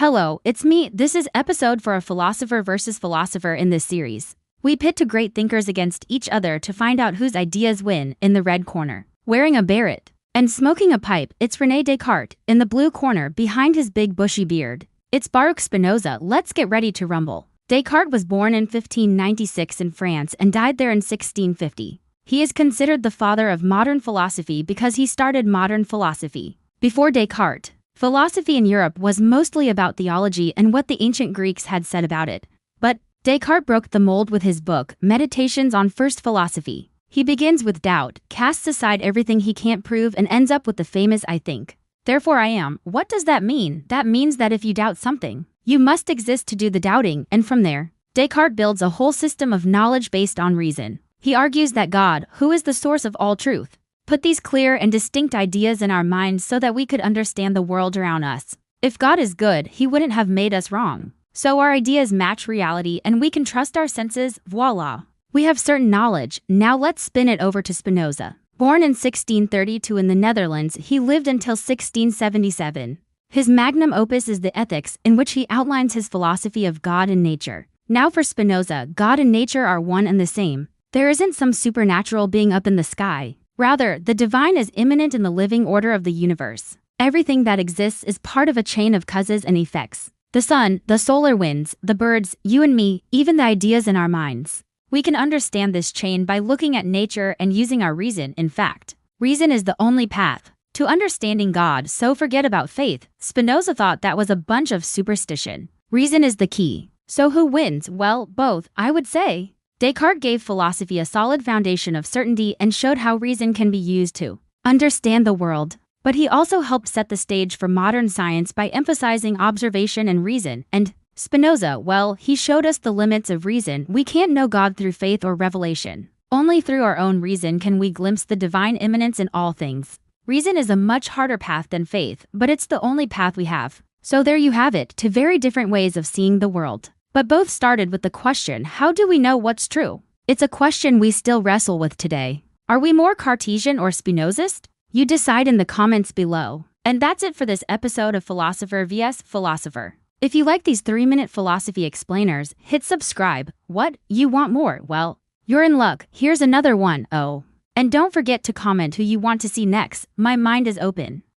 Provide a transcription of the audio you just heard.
Hello, it's me. This is episode for a philosopher versus philosopher in this series. We pit two great thinkers against each other to find out whose ideas win. In the red corner, wearing a beret and smoking a pipe, it's René Descartes. In the blue corner, behind his big bushy beard, it's Baruch Spinoza. Let's get ready to rumble. Descartes was born in 1596 in France and died there in 1650. He is considered the father of modern philosophy because he started modern philosophy. Before Descartes, philosophy in Europe was mostly about theology and what the ancient Greeks had said about it. But Descartes broke the mold with his book, Meditations on First Philosophy. He begins with doubt, casts aside everything he can't prove, and ends up with the famous I think, therefore I am. What does that mean? That means that if you doubt something, you must exist to do the doubting, and from there, Descartes builds a whole system of knowledge based on reason. He argues that God, who is the source of all truth, put these clear and distinct ideas in our minds so that we could understand the world around us. If God is good, he wouldn't have made us wrong. So our ideas match reality and we can trust our senses. Voila! We have certain knowledge. Now let's spin it over to Spinoza. Born in 1632 in the Netherlands, he lived until 1677. His magnum opus is the Ethics, in which he outlines his philosophy of God and nature. Now for Spinoza, God and nature are one and the same. There isn't some supernatural being up in the sky. Rather, the divine is immanent in the living order of the universe. Everything that exists is part of a chain of causes and effects. The sun, the solar winds, the birds, you and me, even the ideas in our minds. We can understand this chain by looking at nature and using our reason. In fact, reason is the only path to understanding God, so forget about faith. Spinoza thought that was a bunch of superstition. Reason is the key. So who wins? Well, both, I would say. Descartes gave philosophy a solid foundation of certainty and showed how reason can be used to understand the world. But he also helped set the stage for modern science by emphasizing observation and reason. And Spinoza, well, he showed us the limits of reason. We can't know God through faith or revelation. Only through our own reason can we glimpse the divine immanence in all things. Reason is a much harder path than faith, but it's the only path we have. So there you have it, two very different ways of seeing the world. But both started with the question, how do we know what's true? It's a question we still wrestle with today. Are we more Cartesian or Spinozist? You decide in the comments below. And that's it for this episode of Philosopher vs. Philosopher. If you like these 3-minute philosophy explainers, hit subscribe. What? You want more? Well, you're in luck. Here's another one. Oh. And don't forget to comment who you want to see next. My mind is open.